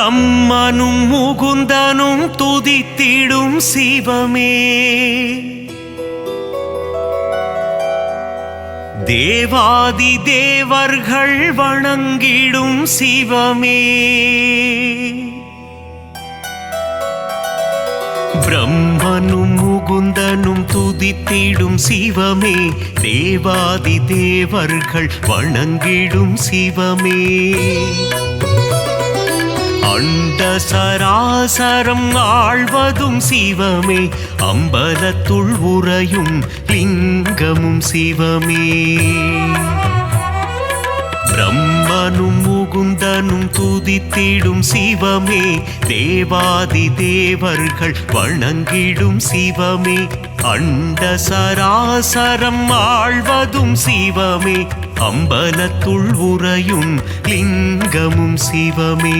பிரம்மனும் முகுந்தனும் துதித்திடும் சிவமே, தேவாதி தேவர்கள் வணங்கிடும் சிவமே, பிரம்மனும் முகுந்தனும் துதித்திடும் சிவமே, தேவாதி தேவர்கள் வணங்கிடும் சிவமே, அண்ட சராசரம் ஆழ்வதும் சிவமே, அம்பலத்துள் உறையும் லிங்கமும் சிவமே, பிரம்மனும் முகுந்தனும் துதித்திடும் சிவமே, தேவாதி தேவர்கள் வணங்கிடும் சிவமே, அண்ட சராசரம் ஆழ்வதும் சிவமே, அம்பலத்துள் உறையும் லிங்கமும் சிவமே,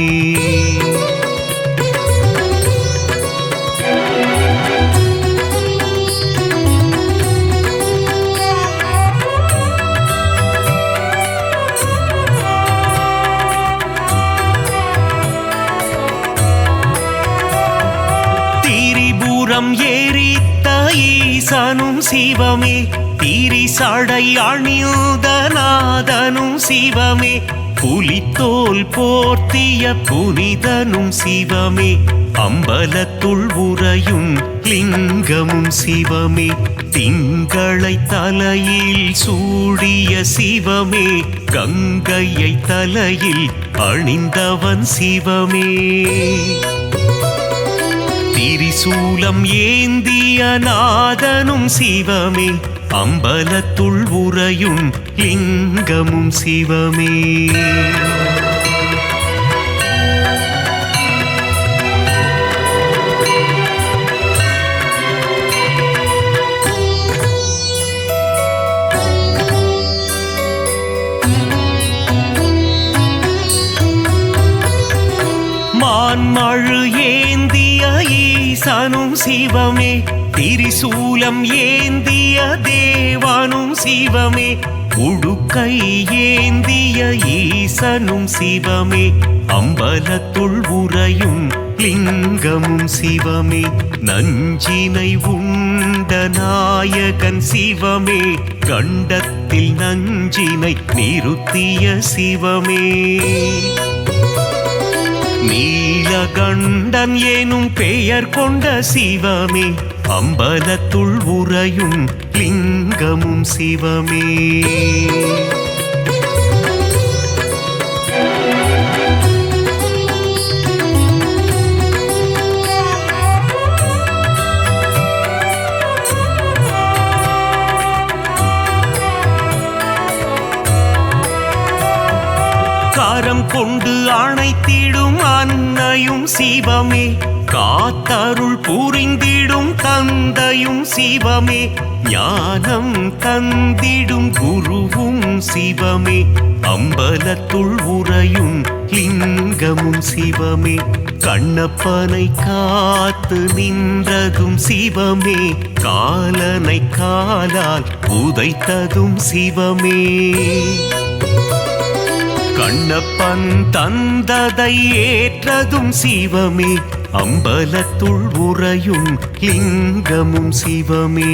திரிபுரம் எரித்த ஈசனும் சிவமே, திரிசடை அணிந்த நாதனும் சிவமே, புலித்தோல் போர்த்திய புனிதனும் சிவமே, அம்பலத்துள் உறையும் லிங்கமும் சிவமே, திங்களை தலையில் சூடிய சிவமே, கங்கையை தலையில் அணிந்தவன் சிவமே, திரிசூலம் ஏந்திய நாதனும் சிவமே, அம்பலத்துள் உறையும் லிங்கமும் சிவமே, மான்மழு ஏந்திய ஈசனும் சிவமே, திரிசூலம் ஏந்திய தேவனும் சிவமே, உடுக்கை ஏந்திய ஈசனும் சிவமே, அம்பலத்துள் உறையும் லிங்கமும் சிவமே, நஞ்சினை உண்ட நாயகன் சிவமே, கண்டத்தில் நஞ்சினை நிறுத்திய சிவமே, நீலகண்டன் எனும் பெயர் கொண்ட சிவமே, அம்பலத்துள் உறையும் லிங்கமும் சிவமே, கரம் கொண்டு அணைத்திடும் அன்னையும் சிவமே, காத்தருள் புரிந்திடும் தந்தையும் சிவமே, ஞானம் தந்திடும் குருவும் சிவமே, அம்பலத்துள் உறையும் லிங்கமும் சிவமே, கண்ணப்பனை காத்து நின்றதும் சிவமே, காலனை காலால் உதைத்ததும் சிவமே, கண்ணப்பன் தந்ததை ஏற்றதும் சிவமே, அம்பலத்துள் உறையும் லிங்கமும் சிவமே,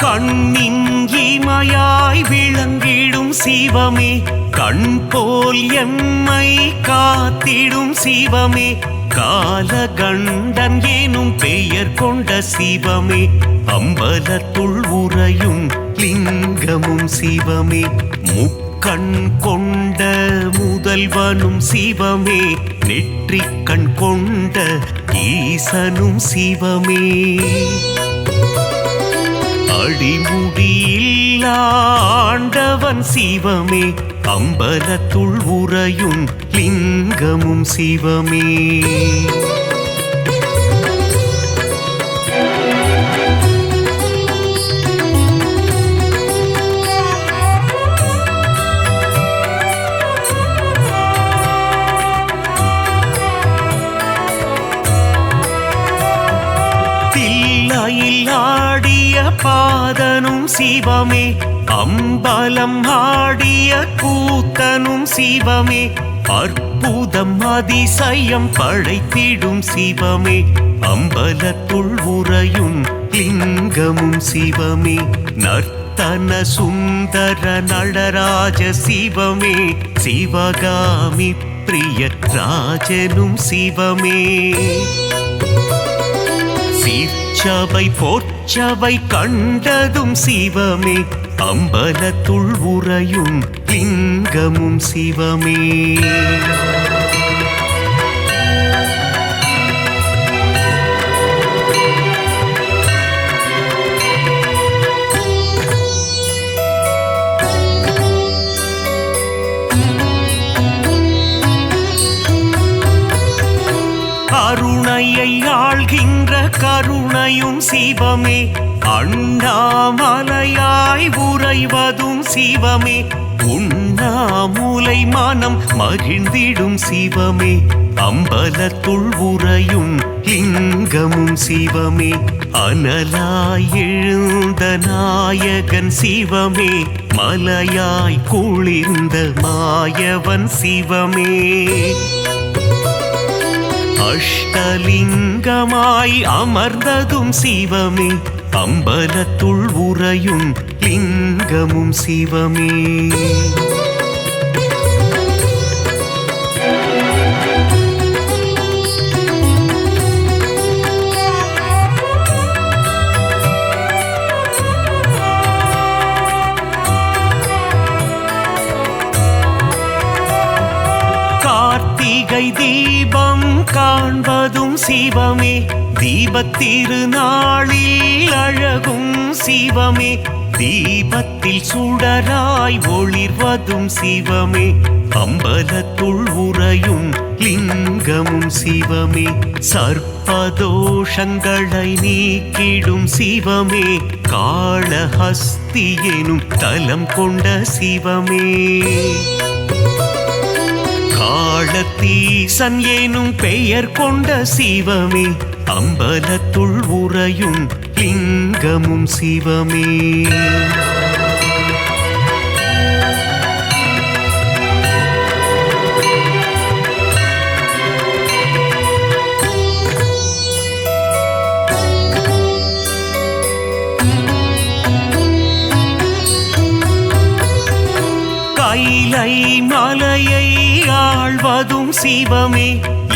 கண்ணின் இமையாய் விளங்கிடும் சிவமே, கண் போல் எம்மை காத்திடும் சிவமே, காலகண்டன் எனும் பெயர் கொண்ட சிவமே, அம்பலத்துள் உறையும் லிங்கமும் சிவமே, முக்கண் கொண்ட முதல்வனும் சிவமே, நெற்றிக்கண் கொண்ட ஈசனும் சிவமே, அடிமுடியில் ஆண்டவன் சிவமே, அம்பலத்துள் உறையும் லிங்கமும் சிவமே, பாதனும் சிவமே அம்பலம் ஆடிய கூத்தனும் சிவமே அற்புதம் அதிசயம் படைத்திடும் சிவமே அம்பலத்துள் உறையும் லிங்கமும் சிவமே நர்த்தன சுந்தர நடராஜ சிவமே சிவகாமி பிரிய ராஜனும் சிவமே சிற்சபை போற்சபை கண்டதும் சிவமே அம்பலத்துள் உறையும் லிங்கமும் சிவமே கருணையை ஆள்கின்ற கருணையும் சிவமே அண்ணாமலையாய் உறைவதும் சிவமே உண்ணாமுலை மனம் மகிழ்ந்திடும் சிவமே அம்பலத்துள் உறையும் லிங்கமும் சிவமே அனலாய் எழுந்த நாயகன் சிவமே மலையாய் குளிர்ந்த மாயவன் சிவமே அஷ்டலிங்கமாய் அமர்ந்ததும் சிவமே அம்பலத்துள் உறையும் லிங்கமும் சிவமே கார்த்திகை தீபம் காண்பதும் சிவமே தீபத்திருநாளில் அழகும் சிவமே தீபத்தில் சுடராய் ஒளிர்வதும் சிவமே அம்பலத்துள் உறையும் லிங்கமும் சிவமே சர்ப்பதோஷங்களை நீக்கிடும் சிவமே காளஹஸ்தி எனும் தலம் கொண்ட சிவமே காளத்தீசன் எனும் பெயர் கொண்ட சிவமே அம்பலத்துள் உறையும் லிங்கமும் சிவமே கைலை மலையை ஆழ்வதும் சிவமே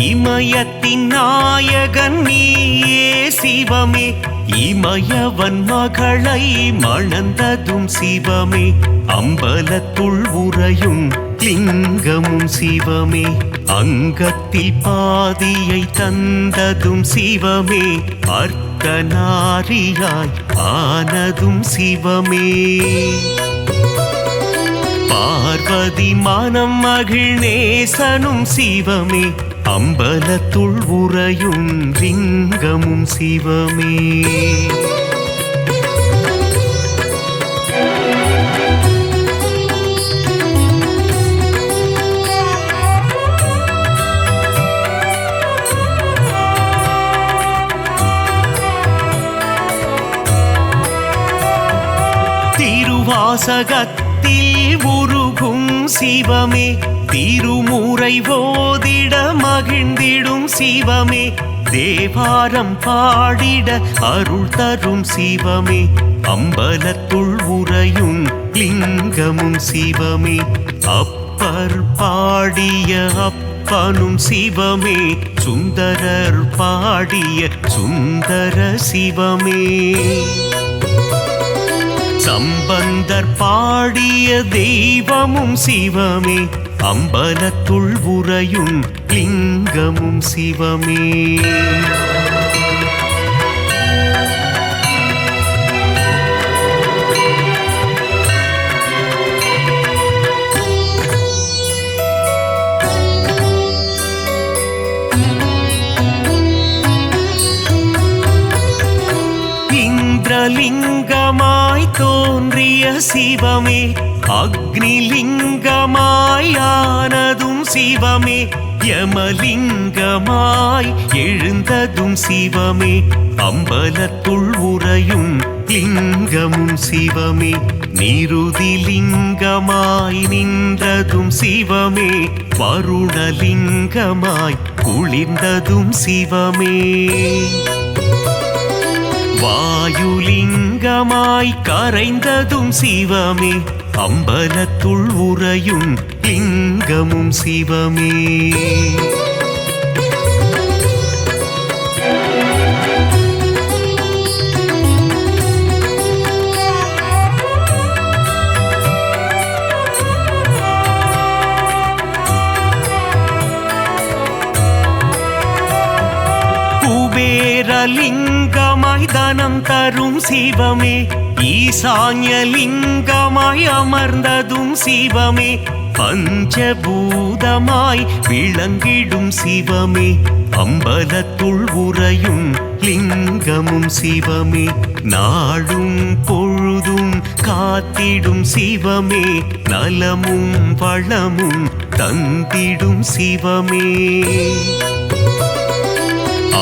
இமயத்தின் நாயகன் நீயே சிவமே இமயவன் மகளை மணந்ததும் சிவமே அம்பலத்துள் உறையும் லிங்கமும் சிவமே அங்கத்தில் பாதியை தந்ததும் சிவமே அர்த்தநாரியாய் ஆனதும் சிவமே பார்வதி மனம் மகிழ்நேசனும் சிவமே அம்பலத்துள் உறையும் லிங்கமும் சிவமே திருவாசகத்தில் உருகும் சிவமே திருமுறை ஓதிட மகிழ்ந்திடும் சிவமே தேவாரம் பாடிட அருள் தரும் சிவமே அம்பலத்துள் உறையும் லிங்கமும் சிவமே அப்பர் பாடிய அப்பனும் சிவமே சுந்தரர் பாடிய சுந்தர சிவமே சம்பந்தர் பாடிய தெய்வமும் சிவமே அம்பலத்துள் உறையும் லிங்கமும் சிவமே இந்திரலிங்கமாய் தோன்றிய சிவமே அக்னிலிங்கமாய் ஆனதும் சிவமே யமலிங்கமாய் எழுந்ததும் சிவமே அம்பலத்துள் உறையும் லிங்கமும் சிவமே. நிருதிலிங்கமாய் நின்றதும் சிவமே. வருணலிங்கமாய் குளிர்ந்ததும் சிவமே. வாயுலிங்கமாய் கரைந்ததும் சிவமே. அம்பலத்துள் உறையும் லிங்கமும் சிவமே. குபேரலிங்கமாய் தனம் தரும் சிவமே. ஈசான்யலிங்கமாய் அமர்ந்ததும் சிவமே. பஞ்சபூதமாய் விளங்கிடும் சிவமே. அம்பலத்துள் உறையும் லிங்கமும் சிவமே. நாடும் பொழுதும் காத்திடும் சிவமே. நலமும் வளமும் தந்திடும் சிவமே.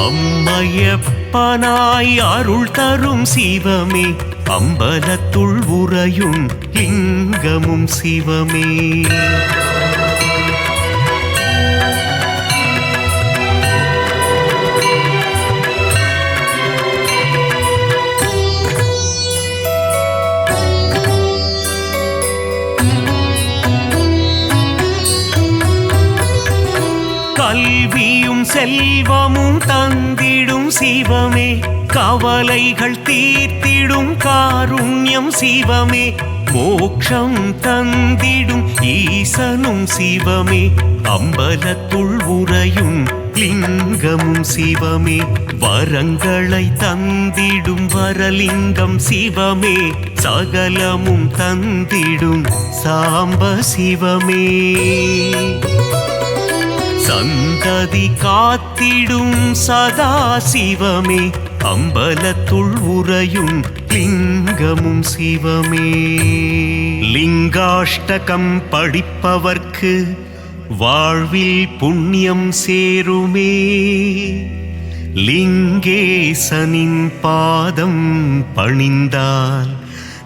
அம்மையப்பனாய் அருள் தரும் சிவமே. அம்பலத்துள் உறையும் லிங்கமும் சிவமே. கல்வியும் செல்வமும் தந்திடும் சிவமே. கவலைகள் தீர்த்திடும் காருண்யம் சிவமே. மோட்சம் தந்திடும் ஈசனும் சிவமே. அம்பலத்துள் உறையும் லிங்கமும் சிவமே. வரங்களை தந்திடும் வரலிங்கம் சிவமே. சகலமும் தந்திடும் சாம்ப சிவமே. சந்ததி காத்திடும் சதா சிவமே. அம்பலத்துள் உறையும் லிங்கமும் சிவமே. லிங்காஷ்டகம் படிப்பவர்க்கு வாழ்வில் புண்ணியம் சேருமே. லிங்கேசனின் பாதம் பணிந்தால்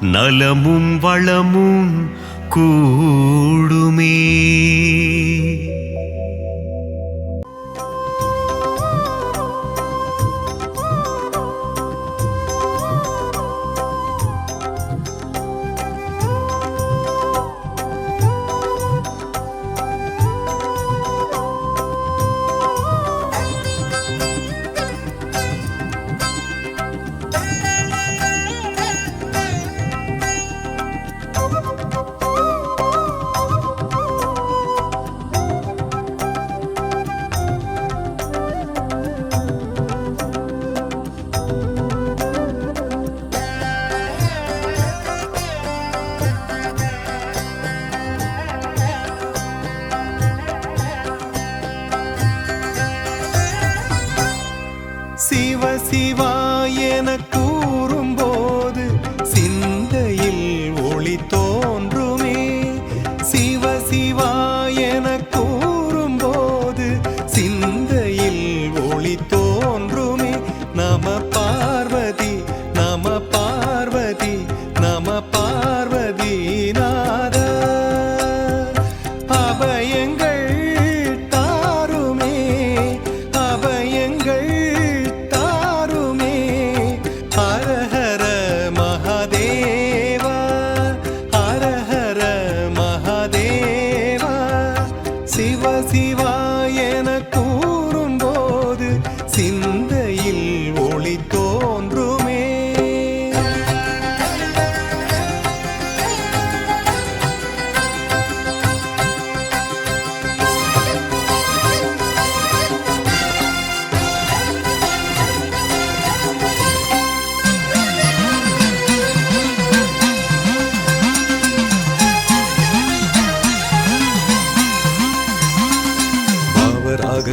நலமும் வளமும் கூடுமே. சிவ சிவா என கூறும்போது சிந்தையில் ஒளி தோன்றுமே. சிவ சிவா என கூறும்போது சிந்தையில் ஒளி தோன்றுமே. நம பார்வதி நம பார்வதி நம பார்வதி நாத. அபயங்கள் தாருமே அபயங்கள் சிவா என கூறும்போது சிந்தையில் ஒளி தோன்றுமே.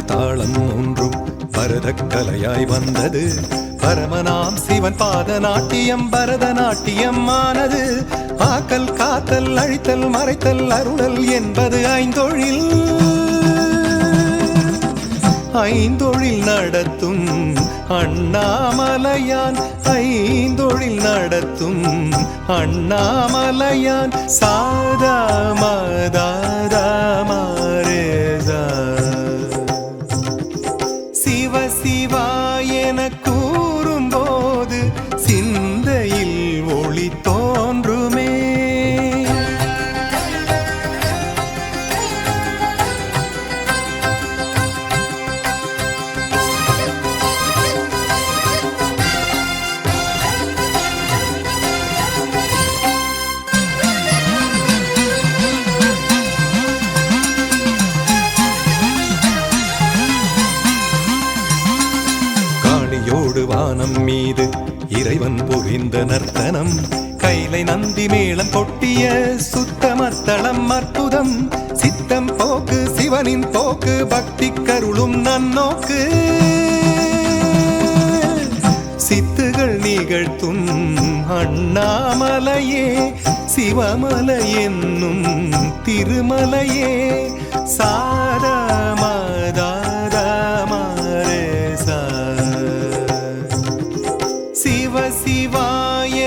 தாளம் ஒன்றும் பரதக்கலையாய் வந்தது. பரமனாம் சிவன் பாத நாட்டியம் பரதநாட்டியம் ஆனது. ஆக்கல் காத்தல் அழித்தல் மறைத்தல் அருளல் என்பது ஐந்தொழில் நடத்தும் அண்ணாமலையான் ஐந்தொழில் நடத்தும் அண்ணாமலையான் சாதா மதாதா மாரேசா சிவ சிவா என கூறும்போது சிந்தையில் ஒளி தோன்றுமே. காளியோடு வானம் மீது இறைவன் புரிந்த நர்த்தனம் கைலை நந்தி மேளம் கொட்டிய சுத்தமத்தளம் அற்புதம் சித்தம் போக்கு சிவனின் போக்கு பக்தி கருளும் நன்னோக்கு சித்துகள் நிகழ்த்தும் அண்ணாமலையே சிவமலை என்னும் திருமலையே சாரமதாரமரேசா சிவ சிவா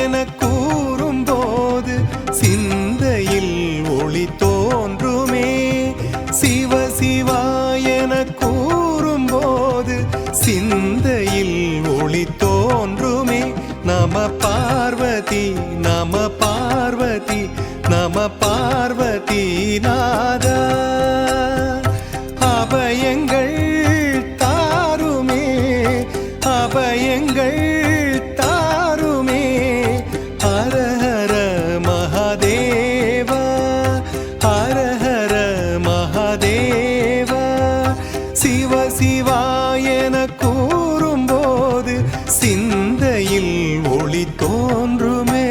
என கூறும்போது சிந்தையில் ஒளி தோன்றுமே. சிவ சிவா என கூறும்போது சிந்தையில் ஒளி தோன்றுமே. நம பார்வதி நம பார்வதி நம பார்வதி நாதா அபயங்கள் தாருமே அபயங்கள் தாருமே. ஹர ஹர மகாதேவா ஹர ஹர மகாதேவா சிவ சிவா என கூறும்போது சிந்தையில் ஒளி தோன்றுமே.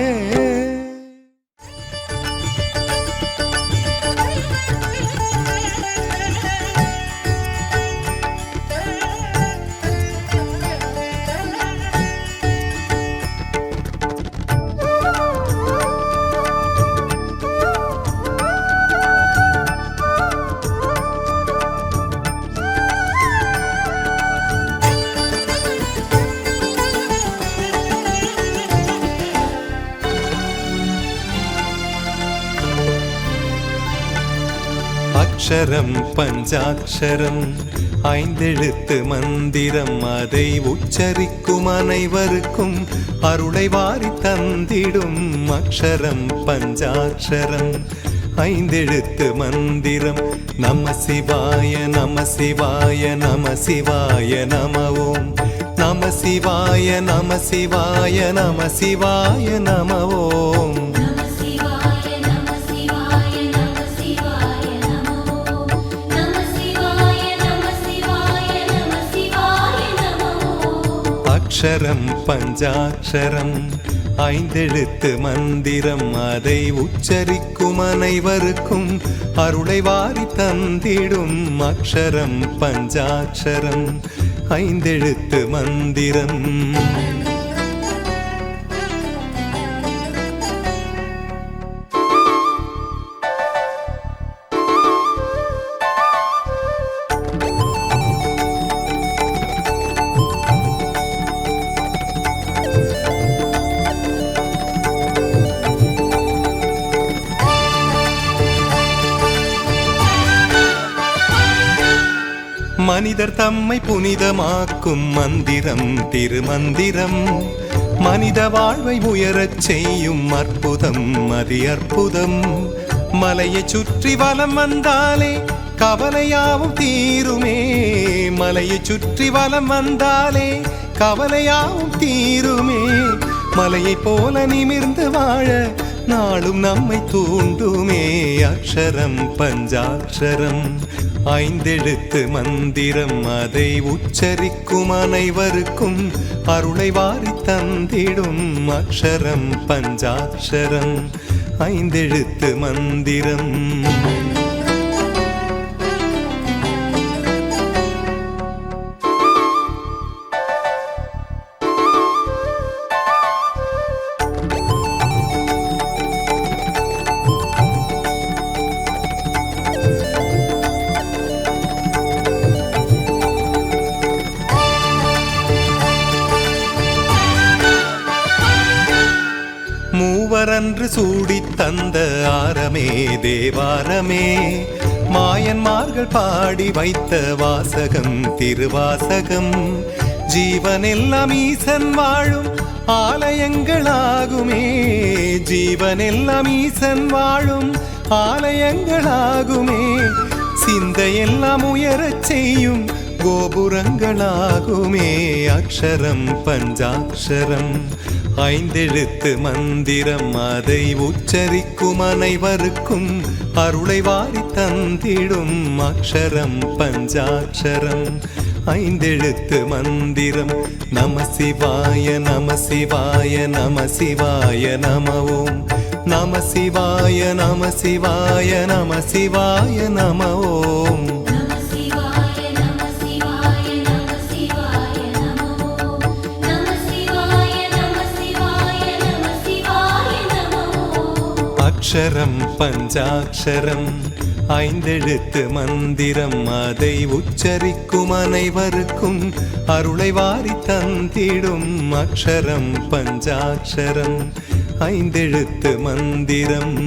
அக்ஷரம் பஞ்சாட்சரம் ஐந்தெழுத்து மந்திரம் அதை உச்சரிக்கும் அனைவருக்கும் அருளை வாரி தந்திடும் அக்ஷரம் பஞ்சாட்சரம் ஐந்தெழுத்து மந்திரம் நம சிவாய நம சிவாய நம சிவாய நம ஓம் நம சிவாய நம சிவாய நம சிவாய நம ஓம் அக்ஷரம் பஞ்சாட்சரம் ஐந்தெழுத்து மந்திரம் அதை உச்சரிக்கும் அனைவருக்கும் அருளை வாரி தந்திடும் அக்ஷரம் பஞ்சாட்சரம் ஐந்தெழுத்து மந்திரம். மனிதர் தம்மை புனிதமாக்கும் மந்திரம் திருமந்திரம் மனித வாழ்வை உயரச் செய்யும் அற்புதம் அதி அற்புதம். மலையை சுற்றி வலம் வந்தாலே கவலையாவும் தீருமே மலையை சுற்றி வலம் வந்தாலே கவலையாவும் தீருமே. மலையை போல நிமிர்ந்து வாழ நாளும் நம்மை தூண்டுமே அக்ஷரம் பஞ்சாட்சரம் ஐந்தெழுத்து மந்திரம் அதை உச்சரிக்கும் அனைவருக்கும் அருளை வாரி தந்திடும் அக்ஷரம் பஞ்சாட்சரம் ஐந்தெழுத்து மந்திரம். மூவரன்று சூடித் தந்த ஆரமே தேவாரமே மாயன்மார்கள் பாடி வைத்த வாசகம் திருவாசகம் ஜீவனெல்லாம் ஈசன் வாழும் ஆலயங்களாகுமே ஜீவனெல்லாம் ஈசன் வாழும் ஆலயங்களாகுமே சிந்தையெல்லாம் உயரச் செய்யும் கோபுரங்களாகுமே அக்ஷரம் பஞ்சாட்சரம் ஐந்தெழுத்து மந்திரம் அதை உச்சரிக்கும் அனைவருக்கும் அருளை வாரி தந்திடும் அக்ஷரம் பஞ்சாட்சரம் ஐந்தெழுத்து மந்திரம் நம சிவாய நம சிவாய நம சிவாய நம ஓம் நம சிவாய நம சிவாய நம சிவாய நம ஓம் அக்ஷரம் பஞ்சாட்சரம் ஐந்தெழுத்து மந்திரம் அதை உச்சரிக்கும் அனைவருக்கும் அருளை வாரி தந்திடும் அக்ஷரம் பஞ்சாட்சரம் ஐந்தெழுத்து மந்திரம்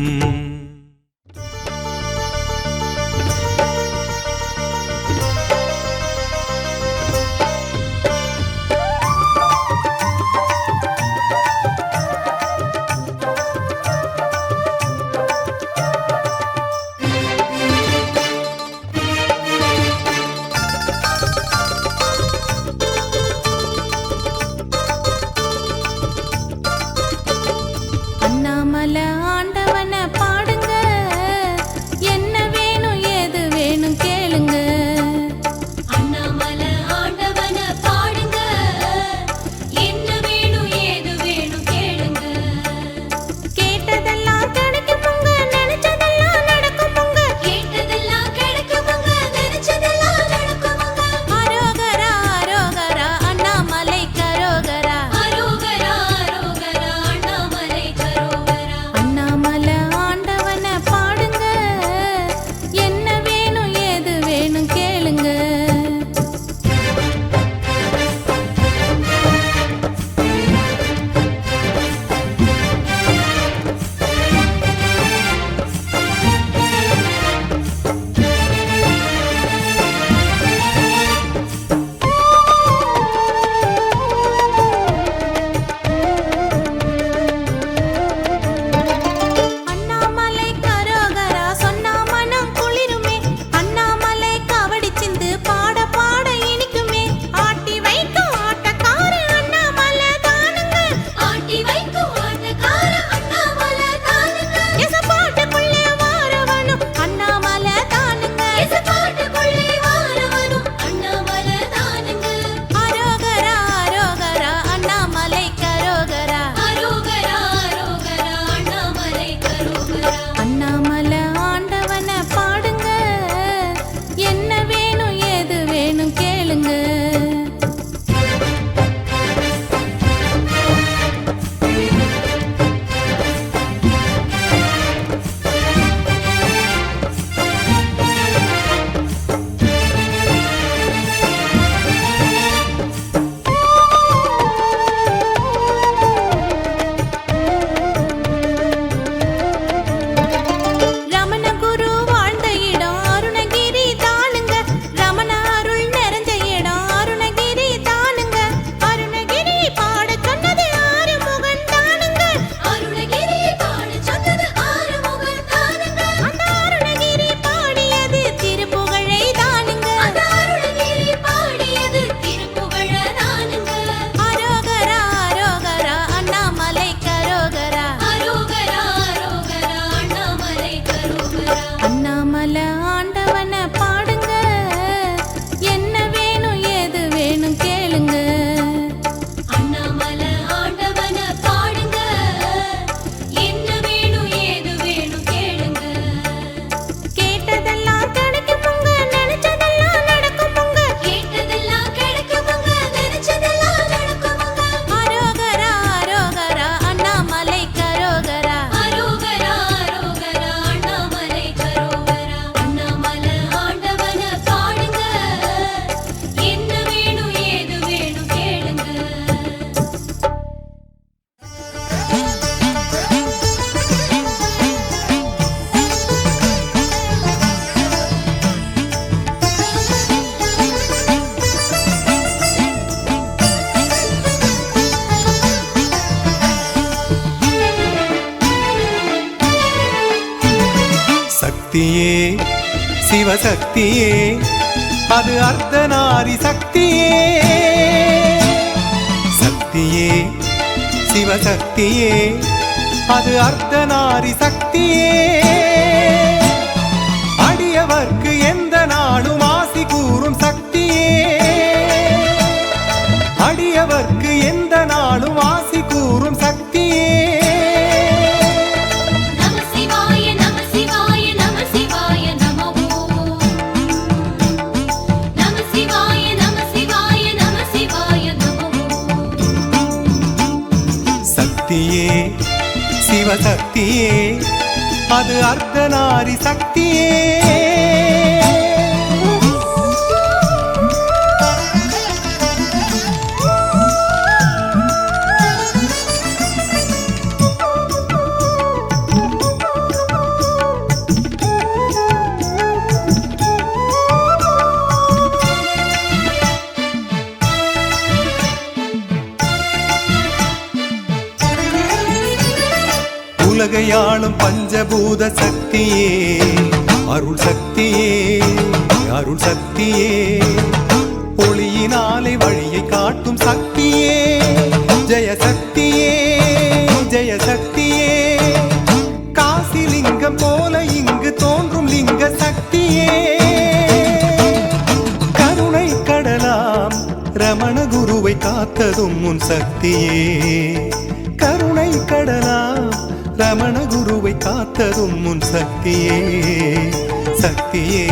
சக்தியே சிவசக்தியே அது அர்த்தநாரி சக்தியே சக்தியே சிவசக்தியே அது அர்த்தநாரி சக்தியே அடியவர்க்கு எந்த நாடும் ஆசி கூறும் சக்தியே அடியவர்க்கு எந்த நாடும் ஆசி கூறும் சக்தியே நம சிவாய நம சிவாய நம சிவாய நமோ நம சிவாய நம சிவாய நம சிவாய நமோ சக்தியே சிவசக்தியே அது அர்த்தநாரி சக்தியே உலகையாளும் பஞ்சபூத சக்தியே அருள் சக்தியே அருள் சக்தியே ஒளியினாலே வழியை காட்டும் சக்தியே ஜெய சக்தியே ஜெய சக்தியே காசி லிங்கம் போல இங்கு தோன்றும் லிங்க சக்தியே கருணை கடலாம் ரமண குருவை காத்ததும் உன் சக்தியே கருணை கடலாம் ரமண குருவை காத்ததும் உன் சக்தியே சக்தியே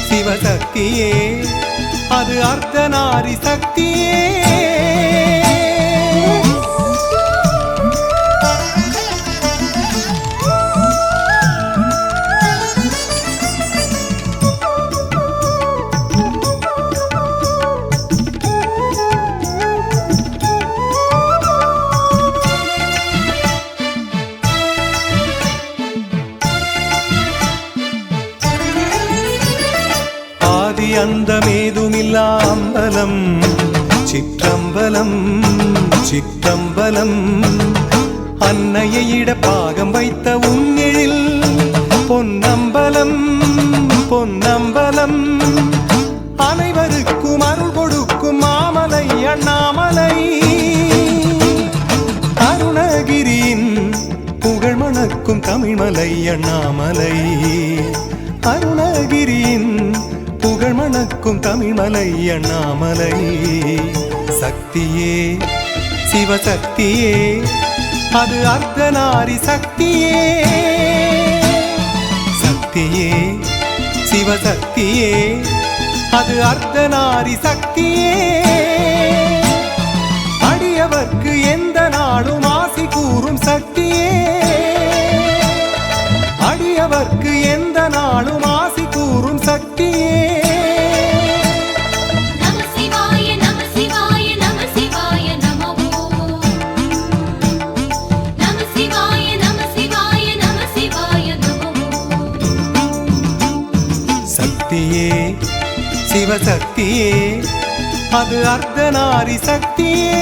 சிவசக்தியே அது அர்த்தநாரி சக்தியே அந்தமேதுமில்லா அம்பலம் சிற்றம்பலம் சிற்றம்பலம் அன்னையை இட பாகம் வைத்த உன்னெழில் பொன்னம்பலம் பொன்னம்பலம் அனைவருக்கும் அருள் கொடுக்கும் மாமலை அண்ணாமலை அருணகிரியின் புகழ் மணக்கும் தமிழ்மலை அண்ணாமலை அருணகிரியின் புகழ் மணக்கும் தமிழ்மலை அண்ணாமலை சக்தியே சிவசக்தியே அது அர்த்தநாரி சக்தியே சக்தியே சிவசக்தியே அது அர்த்தநாரி சக்தியே அடியவர்க்கு எந்த நாடும் ஆசி கூறும் சக்தியே அடியவர்க்கு எந்த நாடும் ஆசி கூறும் சக்தியே நம சிவாய நம சிவாய நம சிவாய நமோ நம சிவாய நம சிவாய நம சிவாய நமோ சக்தியே சிவசக்தியே அது அர்த்தநாரி சக்தியே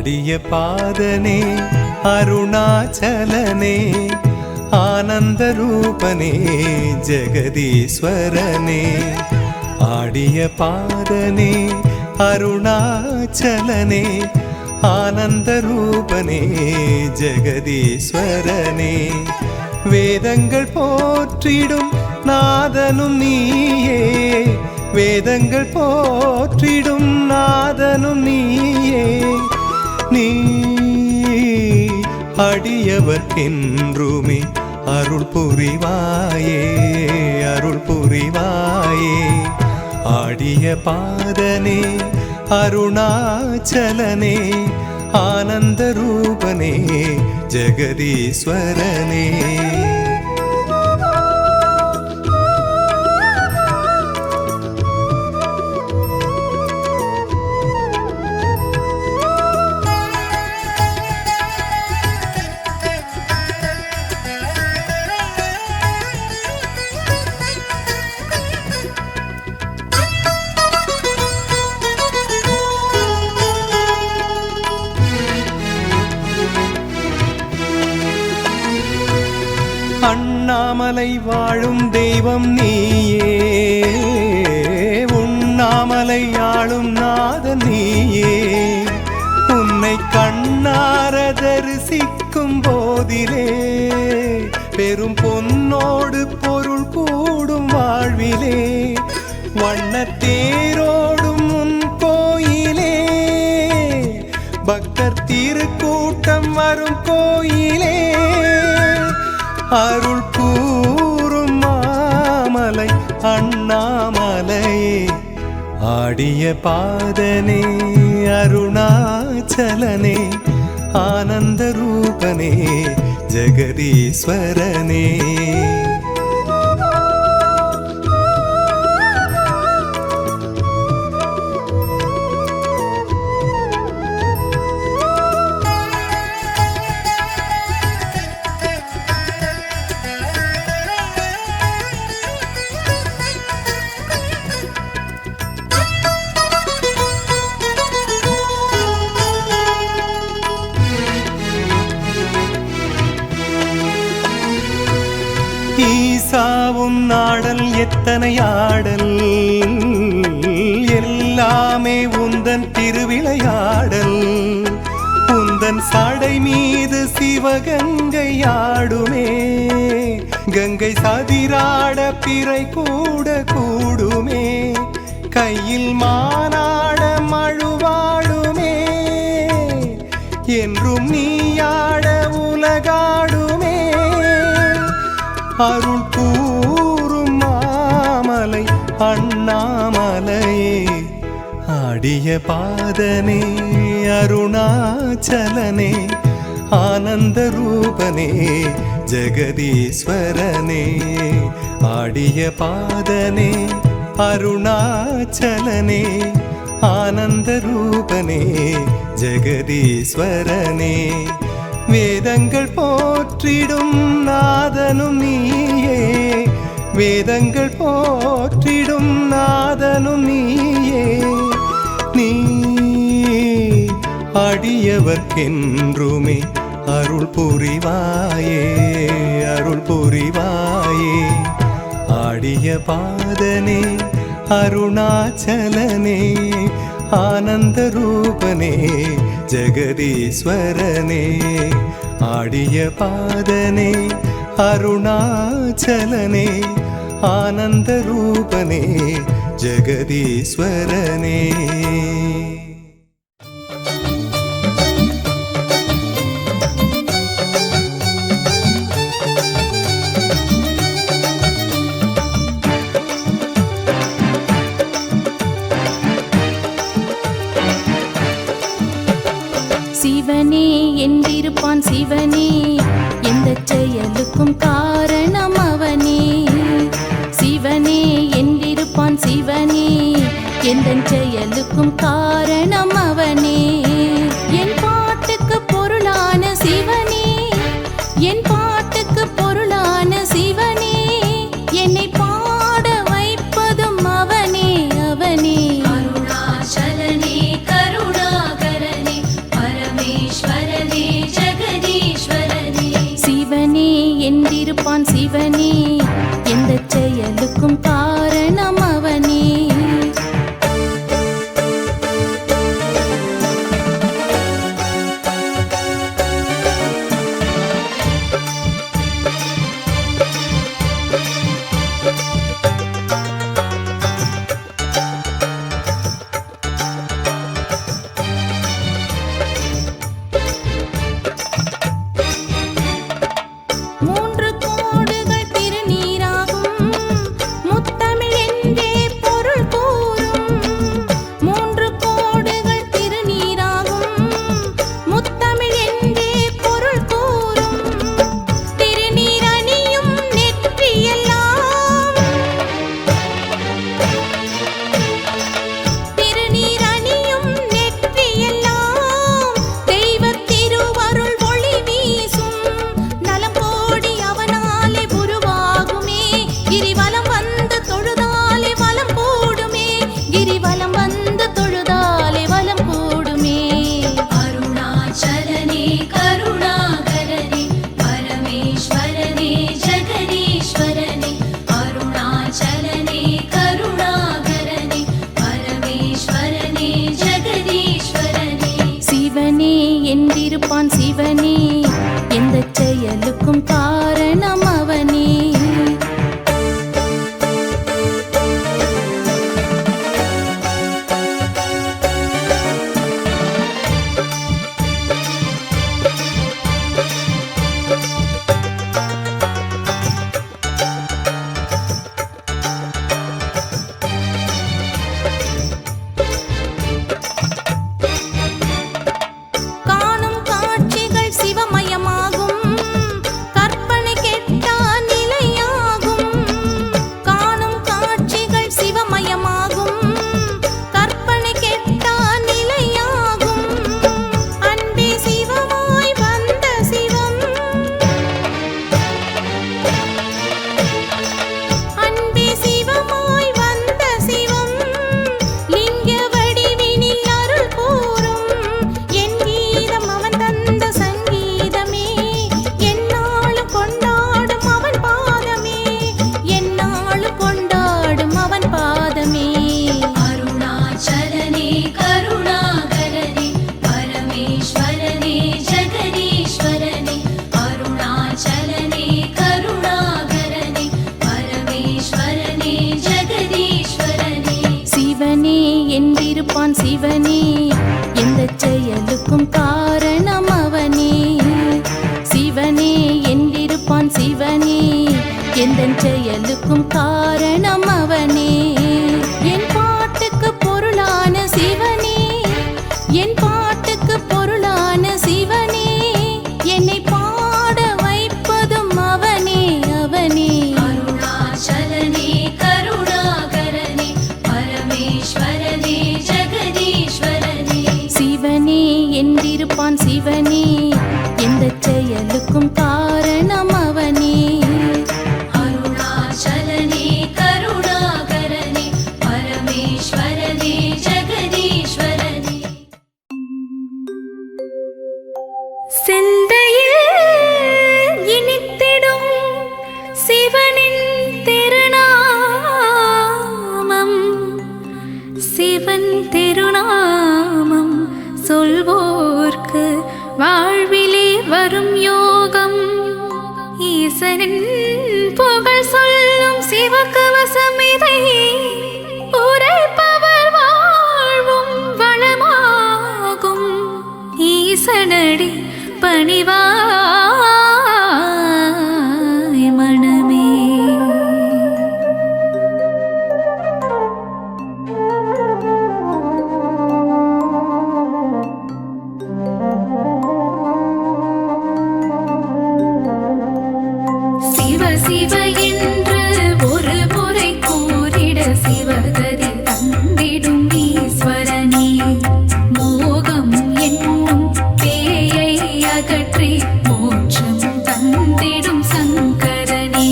ஆடிய பாதனே அருணாச்சலனே ஆனந்த ரூபனே ஜெகதீஸ்வரனே ஆடிய பாதனே அருணாச்சலனே ஆனந்த ரூபனே ஜெகதீஸ்வரனே வேதங்கள் போற்றிடும் நாதனும் நீயே வேதங்கள் போற்றிடும் நாதனும் நீயே நீ அடியவர்க்கென்றுமே அருள் புரிவாயே அருள் புரிவாயே ஆடிய பாதனே அருணாச்சலனே ஆனந்த ரூபனே ஜெகதீஸ்வரனே அண்ணாமலை வாழும் தெய்வம் நீயே உண்ணாமலை ஆளும் நாதன் நீயே உன்னை கண்ணார தரிசிக்கும் போதிலே பெரும் பொன்னோடு பொருள் கூடும் வாழ்விலே வண்ணத்தேரோடும் உன் கோயிலே பக்தர் திருக்கூட்டம் வரும் கோயிலே அருள் கூறும் மாமலை அண்ணாமலையே ஆடிய பாதனே அருணாச்சலனே ஆனந்த ரூபனே ஜெகதீஸ்வரனே ஈசாவும் நாடல் எத்தனை ஆடல் எல்லாமே உந்தன் திருவிளையாடல் உந்தன் சடை மீது சிவகங்கை ஆடுமே கங்கை சதிராட பிறை கூட கூடுமே கையில் மானாட மழுவாடுமே என்றும் நீயாட உலகாடுமே அருள் கூறும் மாமலை அண்ணாமலையே ஆடிய பாதனே அருணாச்சலனே ஆனந்த ரூபனே ஜெகதீஸ்வரனே ஆடிய பாதனே அருணாச்சலனே ஆனந்த ரூபனே ஜெகதீஸ்வரனே வேதங்கள் போற்றிடும் நாதனும் நீயே வேதங்கள் போற்றிடும் நாதனும் நீயே நீ அடியவர்க்கென்றுமே அருள் புரிவாயே அருள் புரிவாயே ஆடிய பாதனே அருணாச்சலனே ஆனந்த ரூபனே ஜெகதீஸ்வரனே ஆடிய பாதனே அருணாச்சலனே ஆனந்த ரூபனே ஜெகதீஸ்வரனே சிவனே என்றிருப்பான் சிவனே எந்த செயலுக்கும் காரணம் அவனே சிவனே என்றிருப்பான் சிவனே எந்த செயலுக்கும் காரணம் அவனே என் பாட்டுக்கு பொருளான சிவனே என் பாட்டுக்கு பொருளான சிவனே என்னை பாட வைப்பதும் அவனே அவனே அருணாச்சலனே கருணாகரனே பரமே என்றிருப்பான் சிவனே, எந்த செயலுக்கும் காரணம் அவனே. மூன்று கோடுகள் திருநீராகும், முத்தமிழ் என்றே பொருள் கூறும். மூன்று கோடுகள் திருநீராகும், முத்தமிழ் என்றே பொருள் கூறும். திருநீர் அணியும் நெற்றியெல்லாம், திருநீர் அணியும் நெற்றியெல்லாம் தெய்வத் திருவருள் ஒளி வீசும். நலம் கோடி அவனாலே உருவாகுமே, கிரிவலம் வந்து தொழுதாலே வலம் கூடுமே, கிரிவலம் வந்து தொழுதாலே வலம் கூடுமே. அருணாச்சலனே கருணாகரனே பரமேஸ்வரனே ஜெகதீஸ்வரனே. அருணாச்சலனே கருணாகரனே பரமேஸ்வரனே ஜெகதீஸ்வரனே. சிவனே என்றிருப்பான் சிவனே, எந்த செயலுக்கும் காரணம் அவனே. காணும் காட்சிகள் சிவமயமாகும், கற்பனை கெட்டா நிலையாகும். காணும் காட்சிகள் சிவமயமாகும், கற்பனை கெட்டா நிலையாகும். அன்பே சிவமாய் வந்த சிவம், அன்பே சிவமாய் வந்த சிவம் லிங்க வடிவினில் அருள் கூறும். என் கீதம் அவன் தந்த சங்கீதமே, எந்நாளும் கொண்டாடும் அவன் பாதமே, எந்நாளும் கொண்டாடும் அவன் பாதமே. அருணாச்சலனே கருணாகரனே பரமேஸ்வரனே ஜெகதீஸ்வரனே. அருணாச்சலனே கருணாகரனே பரமேஸ்வரனே ஜெகதீஸ்வரனே. சிவனே என்றிருப்பான் சிவனே, எந்த செயலுக்கும் காரணம் அவனே. சிவனே என்றிருப்பான் சிவனே, எந்த செயலுக்கும் காரணம் அவனே. என் பாட்டுக்கு பொருளான சிவனே, என் பாட்டுக்கு பொருளான சிவனே, என்னை பாட வைப்பதும் அவனே அவனே. அருணாச்சலனே கருணாகரனே பரமேஸ்வரனே ஜெகதீஸ்வரனே. சிவனே என்றிருப்பான் சிவனே, எந்த செயலுக்கும் காரணம் அவனே. அருணாச்சலனே கருணாகரனே பரமேஸ்வரனே ஜெகதீஸ்வரனே. சிந்தையில் இனித்திடும் சிவனின் திருநாமம், சிவன் திருநாமம் சொல்வோர்க்கு வாழ்விலே வரும் யோகம். ஈசனின் புகழ் சொல்லும் சிவகவசம் இதை உரைப்பவர் வாழ்வும் வளமாகும். ஈசனடி பணிவாய் மனமே. சிவ சிவ என்று ஒரு முறை கூறிட சிவகதி தந்திடும் ஈஸ்வரனே. மோகம் என்னும் பேயை அகற்றி மோட்சம் தந்திடும் சங்கரனே.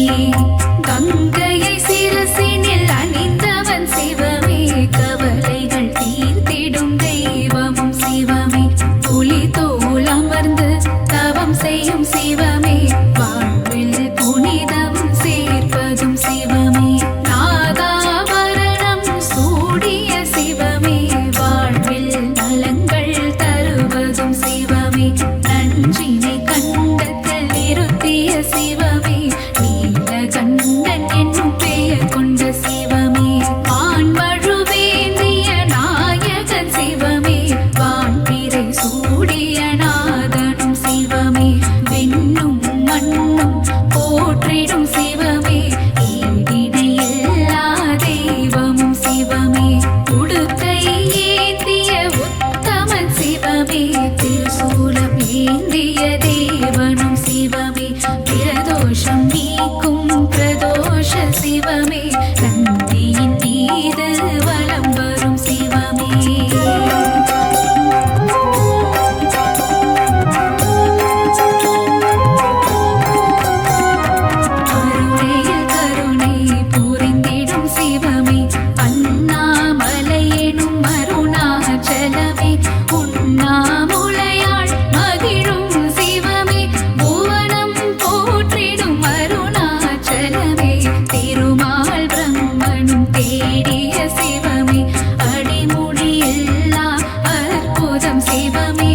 கங்கையை சிரசினில் அணிந்தவன் சிவமே, கவலைகள் தீர்த்திடும் தெய்வமும் சிவமே. புலி தோல் அமர்ந்து தவம் செய்யும் சிவமே, வாழ்வில் தோஷம் நீக்கும் பிரதோஷ சிவமே நந்தியின் மீது வலம் வரும் சிவமே அருணையில் கருணை புரிந்திடும் சிவமே அண்ணாமலை எனும் அருணாச்சலமே உண்ணாமுலையாள் மகிழும் சிவமே புவனம் போற்றிடும் அருணாச்சலமே திருமால் பிரம்மனும் தேடிய சிவமே அடிமுடி எல்லா அற்புதம் சிவமே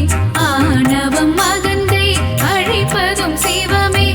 ஆணவம் மகந்தை அழிப்பதும் சிவமே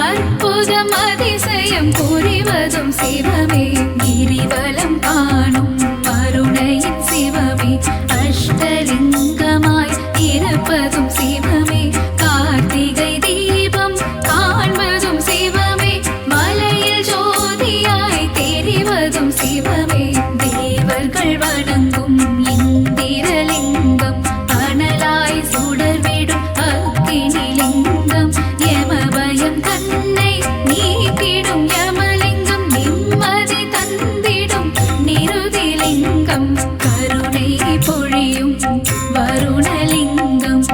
அற்புதம் அதிசயம் புரிவதும் சிவமே கிரிவலம் காணும் அருணையின் சிவமே அஷ்டலிங்கமாய் இருப்பதும் சிவமே கார்த்திகை தீபம் காண்பதும் சிவமே மலையில் ஜோதியாய் தெரிவதும் சிவமே தேவர்கள் வணங்கும் இந்திரலிங்கம் அனலாய் சுடர்விடும் அக்கினிலிங்கம் யமபயம் தன்னை நீக்கிடும் யமலிங்கம் நிம்மதி தந்திடும் நிருதிலிங்கம் கருணை பொழியும் வருணலிங்கம்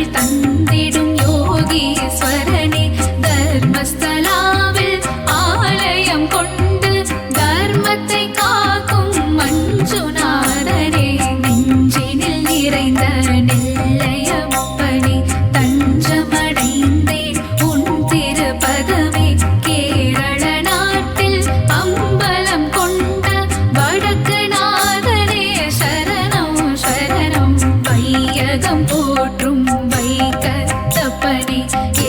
வரங்கள் தந்திடும் யோகீஸ்வரனே தர்மஸ்தலாவில் ஆலயம் கொண்டு தர்மத்தை காக்கும் மஞ்சுநாதனே நெஞ்சினில் நிறைந்த நெல்லையப்பனே தஞ்சமடைந்தேன் உன் திருப்பதமே கேரள நாட்டில் அம்பலம் கொண்ட வடக்கு நாதனே சரணம் சரணம் வையகம் போற்றும் வைக்கத்தப்பனே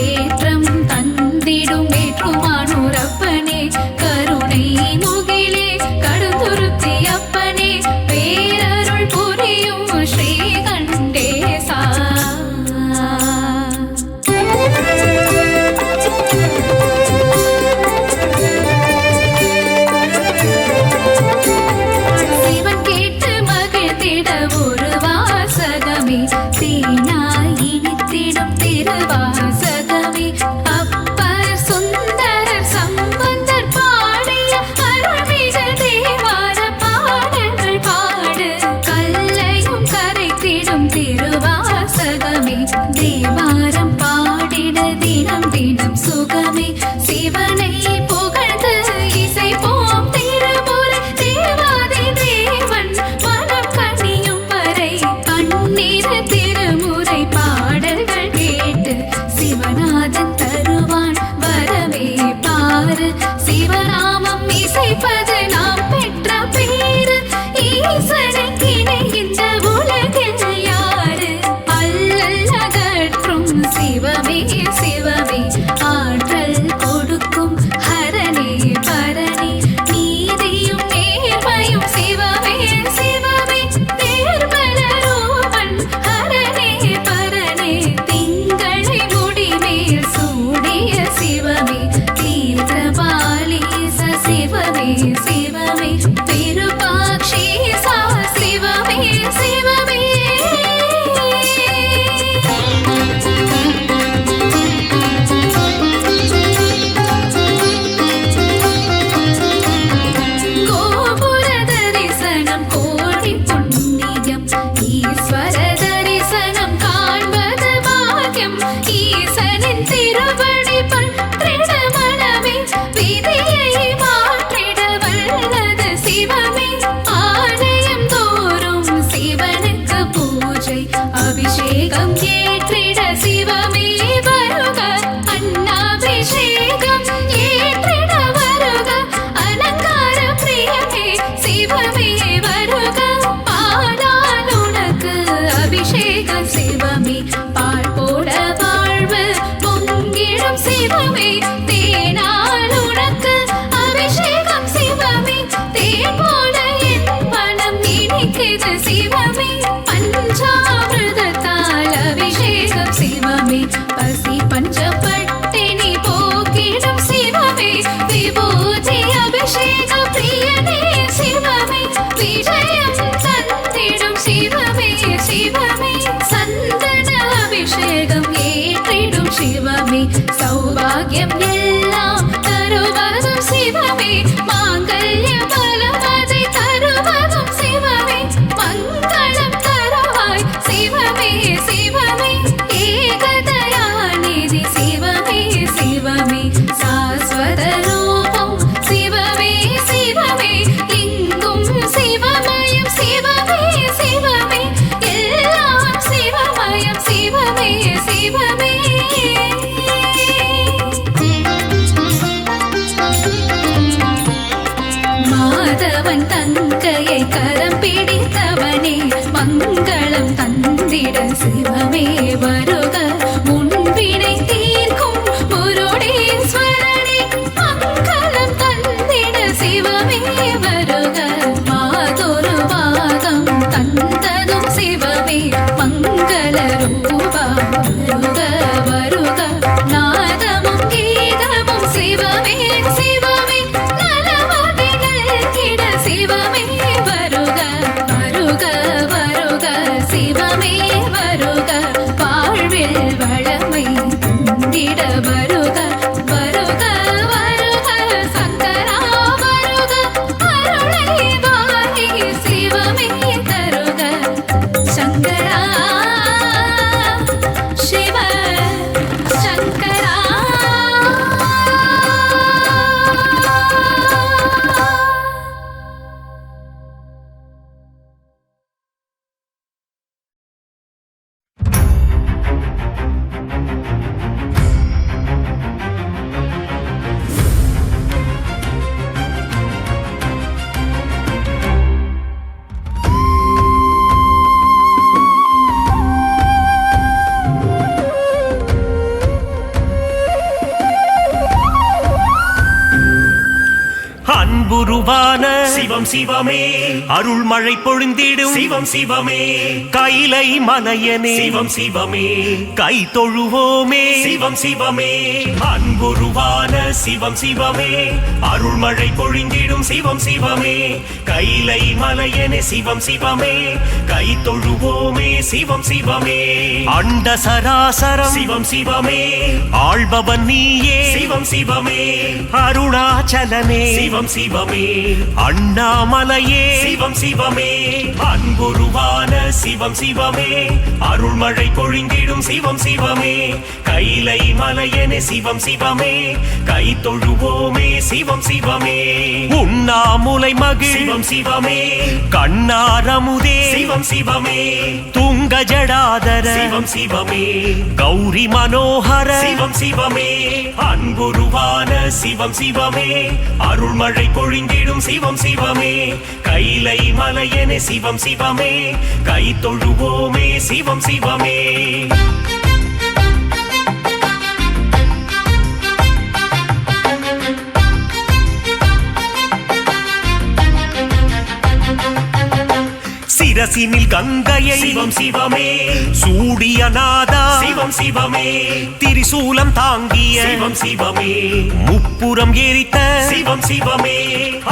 ஏற்றம் தந்திடும் ஏற்றுமானூரப்பனே கருணை முகிலே கடுந்துருத்தி அப்பனே பேரருள் புரியும் ஸ்ரீ கண்டேசா சிவன் கேட்டு மகிழ்ந்திட ஒரு வாசகமே தேனாய் இனித்திடும் திருவாசகமே அப்பர் சுந்தரர் சம்பந்தர் பாடிய அருள்மிகு தேவார பாடல்கள் பாடு கல்லையும் கரைத்திடும் திருவாசகமே தேவாரம் பாடிட தினம் தினம் சுகமே சிவனை புகழ்ந்து இசைப்போம் திருமுறை தேவாதி தேவன் மனம் கனியும் வரை பன்னிரு திருமுறை பாடல்கள் கேட்டு சிவநாதன் தருவான் வரவே பாரு சிவநாமம் இசைப்பது நாம் பெற்ற பேரு ஈசனுக்கு இணை இந்த உலகில் யாரு அல்லல் அகற்றும் சிவமே சிவமே ஆற்றல் கொடுக்கும் ஹரனே பரனே நீதியும் நேர்மையும் சிவமே சிவமே நேர்மலரூபன் ஹரனே பரனே திங்களை முடிமேல் சூடிய சிவமே தீர்த்தபாலீச சிவமே சிவமே விருபாக்ஷீசா சிவமே சிவமே கோபுர தரிசனம் கோடி புண்ணியம் ஈஸ்வர தரிசனம் காண்பது பாக்கியம் ஈசனின் திருவடி பற்றிட மனமே விதியை மாற்றிட வல்லது சிவமே ஆலயம் தோறும் சிவனுக்கு பூஜை அபிஷேகம் ஏற்றிட சிவமே வருக அன்னாபிஷேகம் ஏற்றிட வருக அலங்கார பிரியமே சிவமே வருக பாலால் உனக்கு அபிஷேகம் சிவமே பால் போட வாழ்வு பொங்கிடும் சிவமே தேனால் உனக்கு அபிஷேகம் சிவமே தேன் போல என் மனம் இனிக்குது சிவமே பஞ்சாமிர்தத்தால் அபிஷேகம் சிவமே பசி பஞ்சப்பட்டினி போக்கிடும் சிவமே விபூதி அபிஷேக பிரியனே சிவமே விஜயம் தந்திடும் சிவமே சிவமே சந்தன அபிஷேகம் ஏற்றிடும் சிவமே சௌபாகியம் எல்லாம் தருவதும் சிவமே மாங்கல்ய பலமதை தருவதும் சிவமே மங்களம் தருவாய் சிவமே சிவமே ஏகதயாநிதி சிவமே சிவமே சாஸ்வத ரூபம் சிவமே சிவமே எங்கும் சிவமயம் சிவமே சிவமே எல்லாம் சிவமயம் சிவமே சிவமே மாதவன் தங்கையை கரம் பிடித்தவனே மங்களம் தந்திட சிவமே வருக முன்பினை தீர்க்கும் முருடேஸ்வரனே மங்களம் தந்திட சிவமே வருக மாதொரு பாகம் தந்ததும் சிவமே மங்கள ரூபா வருக வருக நாதமும் கீதமும் சிவமே சிவமே நலமதிகள் கிட சிவமே வருக வருக வருக சிவமே வருக வாழ்வில் வளமை தந்திட வருக வருக வருக சங்கரா வருக அருளை வாரி சிவமே தருக சங்கரா அன்புருவான சிவம் சிவமே அருள்மழை பொழிந்திடும் சிவம் சிவமே கைலை மலையனே சிவம் சிவமே கை தொழுவோமே சிவம் சிவமே அன்புருவான சிவம் சிவமே அருள்மழை பொழிந்திடும் சிவம் சிவமே கைலை மலையனே சிவம் சிவமே கை தொழுவோமே சிவம் சிவமே அண்ட சராசரம் சிவம் சிவமே ஆள்பவன் நீயே சிவம் சிவமே அருணாச்சலனே சிவம் சிவமே அண்ணாமலையே சிவம் சிவமே அன்புருவான சிவம் சிவமே அருள்மழை பொழிந்திடும் சிவம் சிவமே கைலை மலையனே சிவம் சிவமே கை தொழுவோமே சிவம் சிவமே உண்ணாமுலை மகிழ் சிவம் சிவமே கண்ணாரமுதே சிவம் சிவமே துங்க ஜடாதர சிவம் சிவமே கௌரி மனோகர சிவம் சிவமே அன்புருவான சிவம் சிவமே அருள்மழை பொழிந்திடும் சிவம் சிவமே கைலை மலையனே சிவம் சிவமே கை தொழுவோமே சிவம் சிவமே சிரசினில் கங்கையை சிவம் சிவமே சூடிய நாதா சிவம் சிவமே திரிசூலம் தாங்கிய சிவம் சிவமே முப்புறம் எரித்த சிவம் சிவமே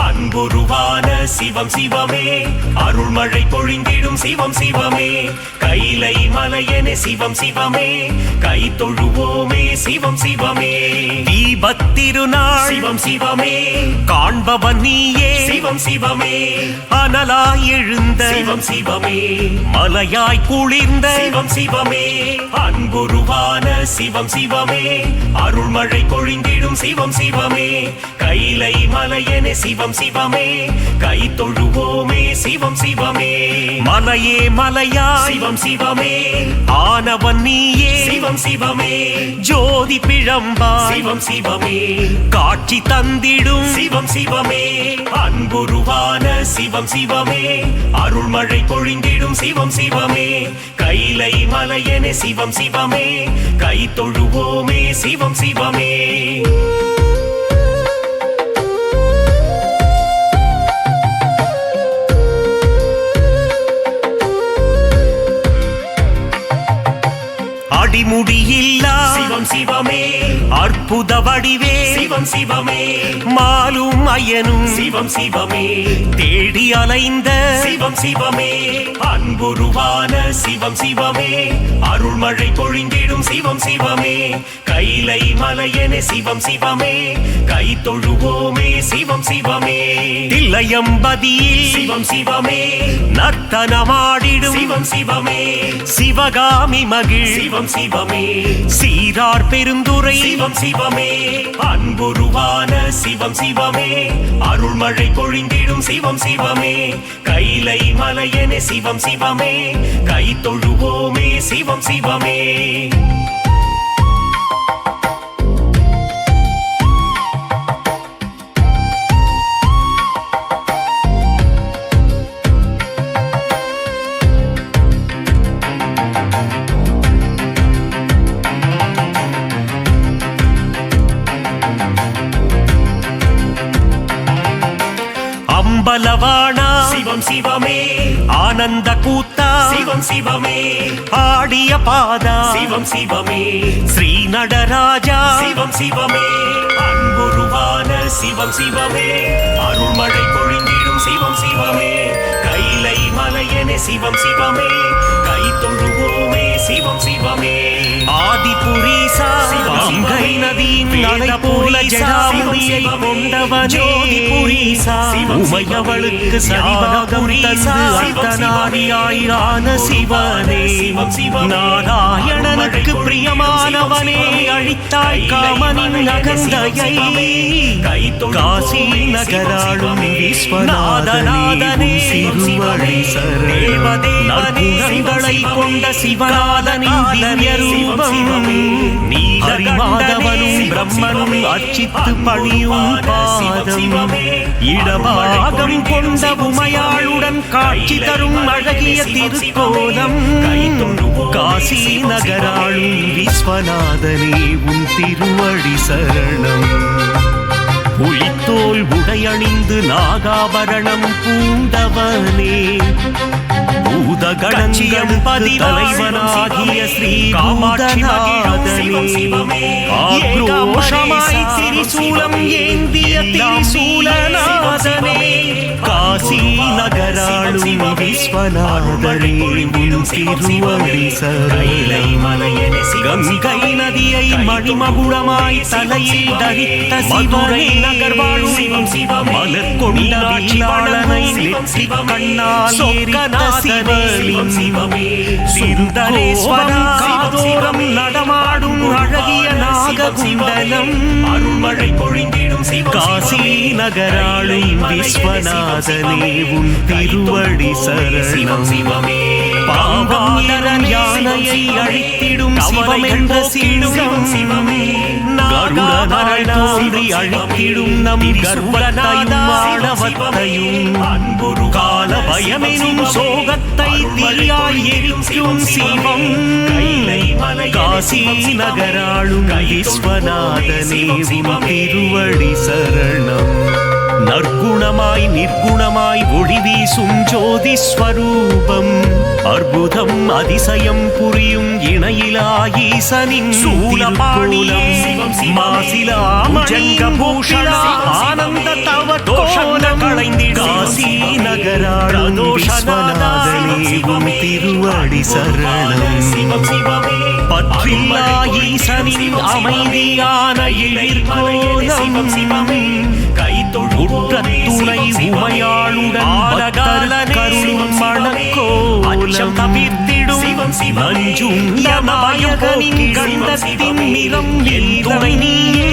அன்புருவான சிவம் சிவமே அருள்மழை பொழிந்திடும் சிவம் சிவமே கைலை மலையனே சிவம் சிவமே கை தொழுவோமே சிவம் சிவமே தீபத்திருநாள் சிவம் சிவமே காண்பவன் நீயே சிவம் சிவமே அனலாய் எழுந்த சிவம் சிவமே மலையாய் குளிர்ந்த சிவம் சிவமே அன்புருவான சிவம் சிவமே அருள்மழை பொழிந்திடும் சிவம் சிவமே கைலை மலையனே சிவம் சிவமே கை தொழுவோமே சிவம் சிவமே மலையே மலையாய் சிவம் சிவமே ஆனவன் நீயே சிவம் சிவமே ஜோதி பிழம்பாய் சிவம் சிவமே காட்சி தந்திடும் சிவம் சிவமே அன்புருவான சிவம் சிவமே அருள்மழை பொழிந்திடும் சிவம் சிவமே கைலை மலையனே சிவம் சிவமே கை தொழுவோமே சிவம் சிவமே அடிமுடியில்லா சிவம் சிவமே அற்புத வடிவே சிவம் சிவமே மாலும் அயனும் சிவம் சிவமே தேடி அலைந்த சிவம் சிவமே அன்புருவான சிவம் சிவமே அருள்மழை பொழிந்திடும் சிவம் சிவமே கைலை மலையனே சிவம் சிவமே கை தொழுவோமே சிவம் சிவமே தில்லையம்பதியில் சிவம் சிவமே நர்த்தனமாடிடும் சிவம் சிவமே சிவகாமி மகிழ் சிவம் சிவமே சீரார் பெருந்துரை சிவம் சிவமே அன்புருவான சிவம் சிவமே அருள்மழை பொழிந்திடும் சிவம் சிவமே கைலை மலையனே சிவம் சிவமே கை தொழுவோமே சிவம் சிவமே அம்பலவாணா சிவம் சிவமே ஆனந்த கூத்தா சிவம் சிவமே ஆடிய பாதா சிவம் சிவமே ஸ்ரீ நடராஜா சிவம் சிவமே அன்புருவான சிவம் சிவமே அருள்மழை பொழிந்திடும் சிவம் சிவமே கைலை மலையனே சிவம் சிவமே கை தொழுவோமே சிவம் சிவமே ஆதிபுரீசா கங்கை நதியின் அலை போல ஜடாமுடியை கொண்டவனே ஜோதிபுரீசா உமையவளுக்கு சரிவாகம் தந்து அர்த்தநாரியாய் ஆன சிவனே நாராயணனுக்கு பிரியமானவனே அழித்தாய் காமனின் நகந்தையை காசி நகராளும் விஸ்வநாதனே திருவடி தேவதேவனை கொண்ட சிவநாதனின் திவ்ய ரூபம் நீலகண்டவனும் பிரம்மனும் அர்ச்சித்து பணியும் பாதம் இடபாகம் கொண்ட உமையாளுடன் காட்சி தரும் அழகிய திருக்கோலம் காசி நகராளும் விஸ்வநாதனே உன் திருவடி சரணம் புலித்தோல் உடையணிந்து நாகாபரணம் பூண்டவனே பூதகணஞ்சியம் தலைவனாகிய ஸ்ரீ பூதநாதனே ஆக்ரோஷமாய் திரிசூலம் ஏந்திய திரிசூலநாதனே காசி நகராளும் விஸ்வநாதனே உன் திருவடி சரணம் கங்கை நதியை மணிமகுடமாய் தலையில் தரித்த சிவனை நகர்வாழும் மலர் கொண்ட வீழாளனை நெற்றிக் கண்ணால் எரித்த சிவலிங்கம் சுந்தரேஸ்வரன் காதோரம் நடமாடும் அழகிய நாககுண்டலம் அருள்மழை பொழிந்திடும் காசி நகராளும் விஸ்வநாதனே உன் திருவடி சரணம் பாம்பம் நிறம் யானையை அழித்திடும் சிவம் என்ற சிங்கம் கருடனாய் தோன்றி அழித்திடும் நம் கர்வத்தையும் ஆணவத்தையும் அன்புரு கால பயமெனும் சோகத்தை தீயாய் எரிக்கும் சிவம் காசி நகராளும் விஸ்வநாதனே உன் திருவடி சரணம் நற்குணமாய் நிர்குணமாய் ஒளி வீசும் ஜோதி ஸ்வரூபம் அற்புதம் அதிசயம் புரியும் இணையிலா ஈசனின் சூலபாணியம் மாசிலா மணிபூஷணா ஆனந்த தவ தோஷன களைந்திடும் காசி நகராளும் விஸ்வநாதனே உன் திருவடி சரணம் பற்றில்லா ஈசனின் அமைதியான எழிற்கோலம் உற்றத்துணை உமையாளுடன் பக்தர் கருளும் மணக்கோலம் தவிர்த்திடும் நஞ்சும் நாயகனின் கண்டத்தின் நிறம் துணை நீயே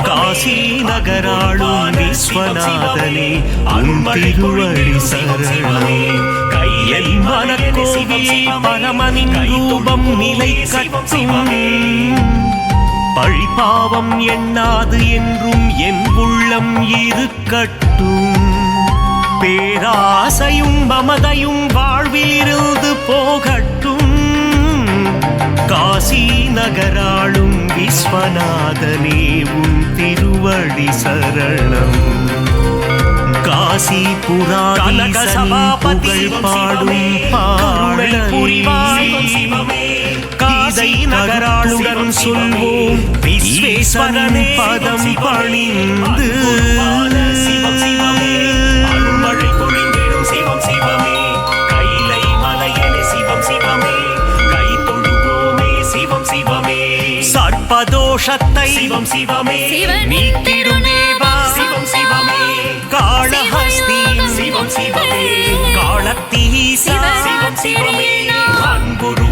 காசி நகராளும் விஸ்வநாதனே உன் திருவடி சரணம் என் மனக்கோவில் பரமனின் ரூபம் நிலை கட்டும் பழிபாவம் எண்ணாது என்றும் என் உள்ளம் இருக்கட்டும் பேராசையும் மமதையும் வாழ்வில் இருந்து போகட்டும் காசி நகராளும் விஸ்வநாதனே உன் திருவடி சரணம் காசி புராண சபாபதி பாடும் பாடல் காதை நகராளுடன் சொல்வோம் விஸ்வேஸ்வரன் பதம் பணிந்து அருள்மழை பொழிந்திடும் சிவம் சிவமே கைலை மலையனே சிவம் சிவமே கை தொழுவோமே சிவம் சிவமே சர்ப்பதோஷத்தை சிவம் சிவமே நீக்கிடும் தேவா சிவம் சிவமே காளஹஸ்தி சிவம் சிவமே காளத்தீசா சிவம் சிவமே அன்புரு